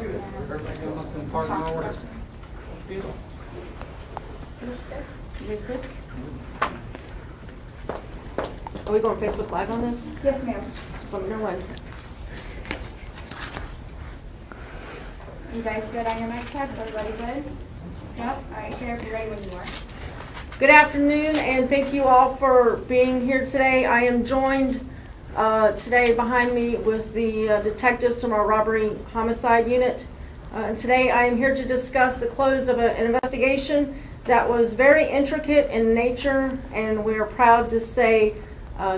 Everything must have been part of my order. You guys good? Are we going Facebook Live on this? Yes, ma'am. Just let me know when. You guys good on your mic checks? Everybody good? Yep. All right, Sheriff, you're ready when you are. Good afternoon, and thank you all for being here today. I am joined today behind me with the detectives from our robbery homicide unit. And today I am here to discuss the close of an investigation that was very intricate in nature, and we are proud to say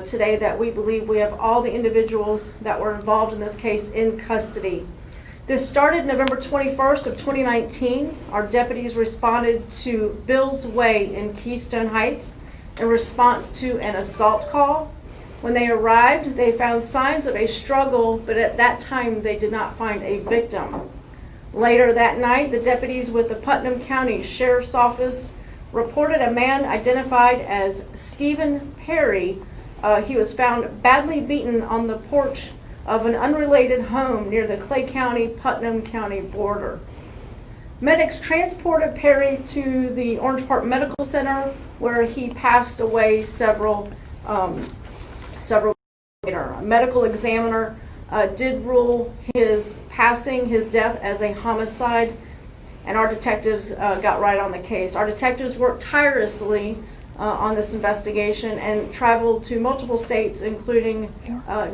today that we believe we have all the individuals that were involved in this case in custody. This started November 21st of 2019. Our deputies responded to Bill's Way in Keystone Heights in response to an assault call. When they arrived, they found signs of a struggle, but at that time they did not find a victim. Later that night, the deputies with the Putnam County Sheriff's Office reported a man identified as Stephen Perry. He was found badly beaten on the porch of an unrelated home near the Clay County-Putnam County border. Medics transported Perry to the Orange Park Medical Center, where he passed away several later. A medical examiner did rule his death as a homicide, and our detectives got right on the case. Our detectives worked tirelessly on this investigation and traveled to multiple states, including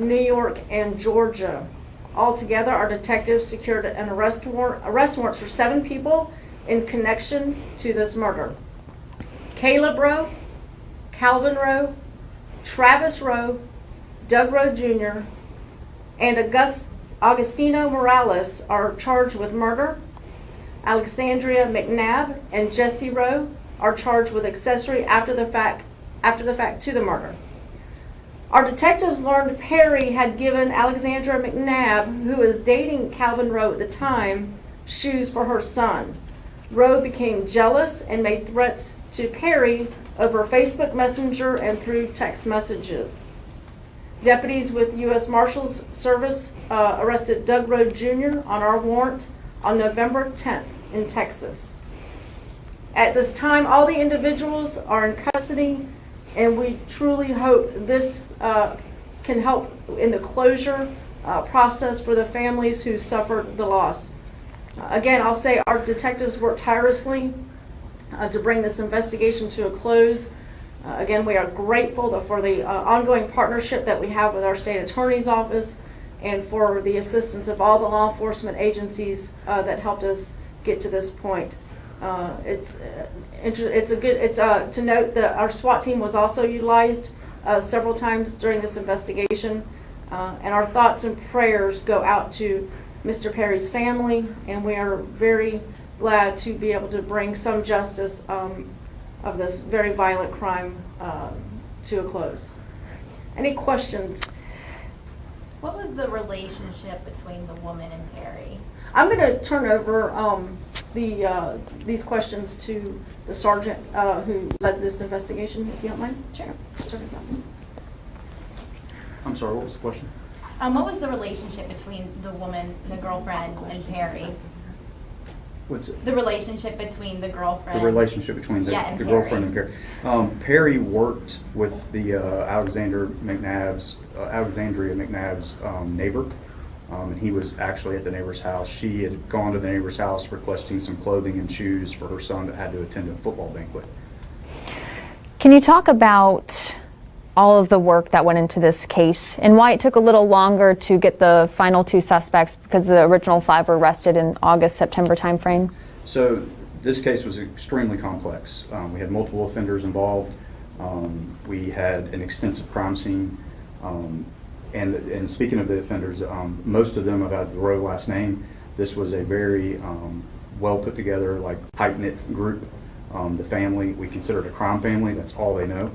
New York and Georgia. Altogether, our detectives secured an arrest warrants for 7 people in connection to this murder. Caleb Rowe, Calvin Rowe, Travis Rowe, Doug Rowe Jr., and Augustino Morales are charged with murder. Alexandria McNabb and Jesse Rowe are charged with accessory after the fact to the murder. Our detectives learned Perry had given Alexandra McNabb, who was dating Calvin Rowe at the time, shoes for her son. Rowe became jealous and made threats to Perry over Facebook Messenger and through text messages. Deputies with U.S. Marshals Service arrested Doug Rowe Jr. on our warrant on November 10th in Texas. At this time, all the individuals are in custody, and we truly hope this can help in the closure process for the families who suffered the loss. Again, I'll say our detectives worked tirelessly to bring this investigation to a close. Again, we are grateful for the ongoing partnership that we have with our state attorney's office and for the assistance of all the law enforcement agencies that helped us get to this point. It's to note that our SWAT team was also utilized several times during this investigation, and our thoughts and prayers go out to Mr. Perry's family, and we are very glad to be able to bring some justice of this very violent crime to a close. Any questions? What was the relationship between the woman and Perry? I'm going to turn over these questions to the sergeant who led this investigation, if you don't mind. Sure. Sergeant. I'm sorry, what was the question? What was the relationship between the woman, the girlfriend, and Perry? What's it? The relationship between the girlfriend. The relationship between the and girlfriend and Perry. Perry worked with the Alexandria McNabb's neighbor. And he was actually at the neighbor's house. She had gone to the neighbor's house requesting some clothing and shoes for her son that had to attend a football banquet. Can you talk about all of the work that went into this case and why it took a little longer to get the final 2 suspects, because the original 5 were arrested in August-September timeframe? So this case was extremely complex. We had multiple offenders involved. We had an extensive crime scene. And speaking of the offenders, most of them have had the Rowe last name. This was a very well put together, like tight-knit group. The family, we consider it a crime family. That's all they know.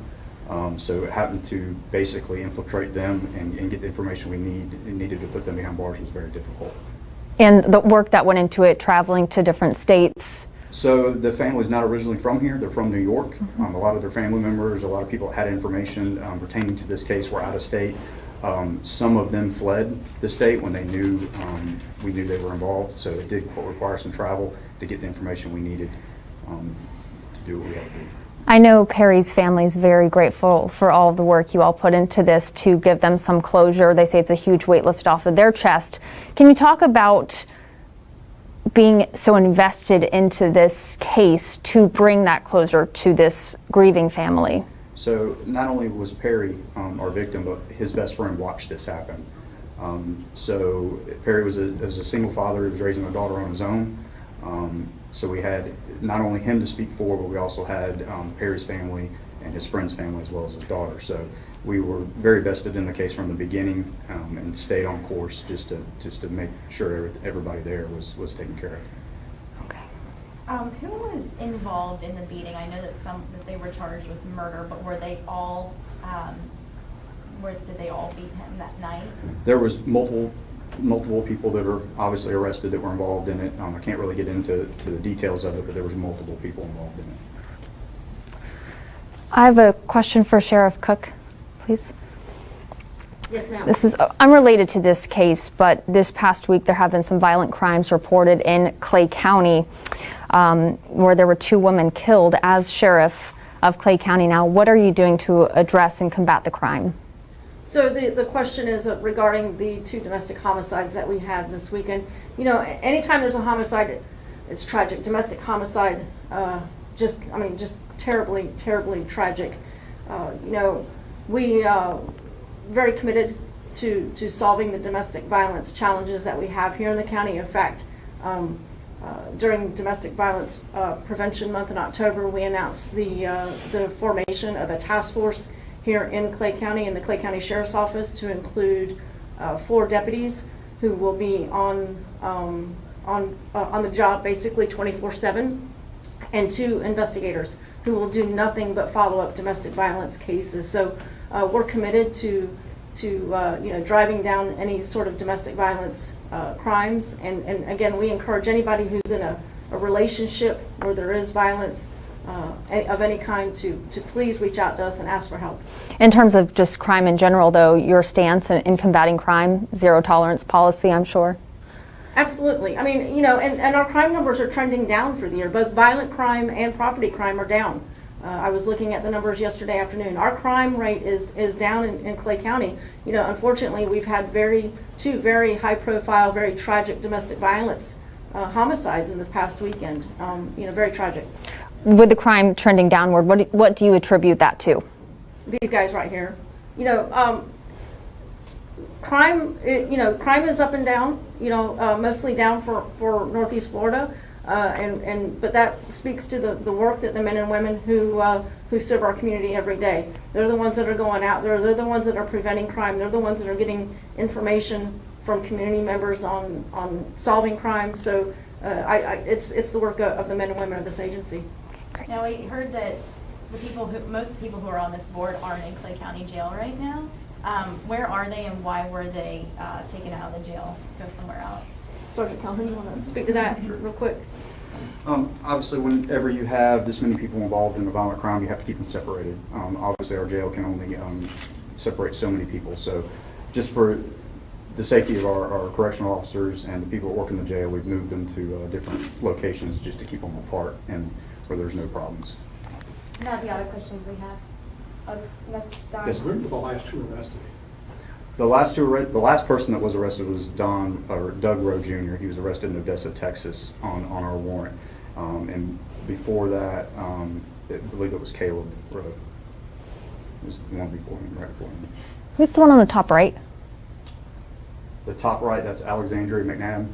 So it happened to basically infiltrate them and get the information we needed to put them behind bars was very difficult. And the work that went into it, traveling to different states? So the family's not originally from here. They're from New York. A lot of their family members, a lot of people that had information pertaining to this case were out of state. Some of them fled the state when they knew, we knew they were involved, so it did require some travel to get the information we needed to do what we had to do. I know Perry's family is very grateful for all of the work you all put into this to give them some closure. They say it's a huge weight lifted off of their chest. Can you talk about being so invested into this case to bring that closure to this grieving family? So not only was Perry our victim, but his best friend watched this happen. So Perry was a single father. He was raising a daughter on his own. So we had not only him to speak for, but we also had Perry's family and his friend's family as well as his daughter. So we were very vested in the case from the beginning and stayed on course just to make sure everybody there was taken care of. Okay. Who was involved in the beating? I know that that they were charged with murder, but were they all, did they all beat him that night? There was multiple people that are obviously arrested that were involved in it. I can't really get into the details of it, but there was multiple people involved in it. I have a question for Sheriff Cook, please. Yes, ma'am. This is unrelated to this case, but this past week there have been some violent crimes reported in Clay County where there were 2 women killed. As sheriff of Clay County now, what are you doing to address and combat the crime? So the question is regarding the 2 domestic homicides that we had this weekend. You know, anytime there's a homicide, it's tragic. Domestic homicide, just terribly, terribly tragic. You know, we very committed to solving the domestic violence challenges that we have here in the county. In fact, during Domestic Violence Prevention Month in October, we announced the formation of a task force here in Clay County, in the Clay County Sheriff's Office, to include 4 deputies who will be on the job basically 24/7, and 2 investigators who will do nothing but follow up domestic violence cases. So we're committed to driving down any sort of domestic violence crimes, and again, we encourage anybody who's in a relationship where there is violence of any kind to please reach out to us and ask for help. In terms of just crime in general, though, your stance in combating crime, zero tolerance policy, I'm sure? Absolutely. I mean, you know, and our crime numbers are trending down for the year. Both violent crime and property crime are down. I was looking at the numbers yesterday afternoon. Our crime rate is down in Clay County. You know, unfortunately, we've had 2 very high-profile, very tragic domestic violence homicides in this past weekend. You know, very tragic. With the crime trending downward, what do you attribute that to? These guys right here. You know, crime is up and down. You know, mostly down for Northeast Florida. But that speaks to the work that the men and women who serve our community every day. They're the ones that are going out there. They're the ones that are preventing crime. They're the ones that are getting information from community members on solving crime. So it's the work of the men and women of this agency. Now, we heard that most people who are on this board aren't in Clay County Jail right now. Where are they, and why were they taken out of the jail, go somewhere else? Sergeant Calhoun, you want to speak to that real quick? Obviously, whenever you have this many people involved in a violent crime, you have to keep them separated. Obviously, our jail can only separate so many people. So just for the safety of our correctional officers and the people that work in the jail, we've moved them to different locations just to keep them apart and where there's no problems. Now the other questions we have. Yes, Where were the last 2 arrested? The last person that was arrested was Doug Rowe Jr. He was arrested in Odessa, Texas on our warrant. And before that, I believe it was Caleb Rowe. It was the one before him, right before him. Who's the one on the top right? The top right, that's Alexandria McNabb.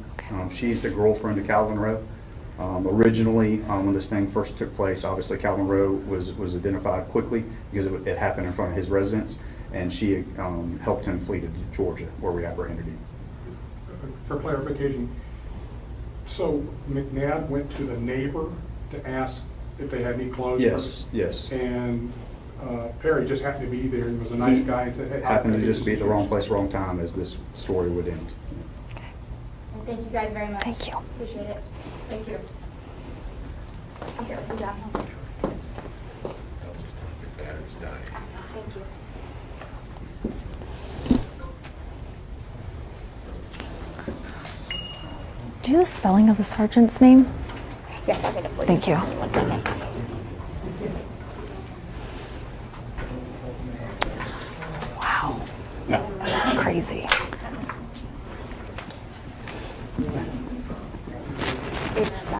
She's the girlfriend of Calvin Rowe. Originally, when this thing first took place, obviously Calvin Rowe was identified quickly because it happened in front of his residence, and she helped him flee to Georgia, where we apprehended him. For clarification, so McNabb went to the neighbor to ask if they had any clothes? Yes, yes. And Perry just happened to be there and was a nice guy and said, hey. Happened to just be at the wrong place, wrong time, as this story would end. And thank you guys very much. Thank you. Appreciate it. Thank you. Here, good job. Thank you. Do you have the spelling of the sergeant's name? Yes, I'll get it for you. Thank you. Wow. That's crazy. It's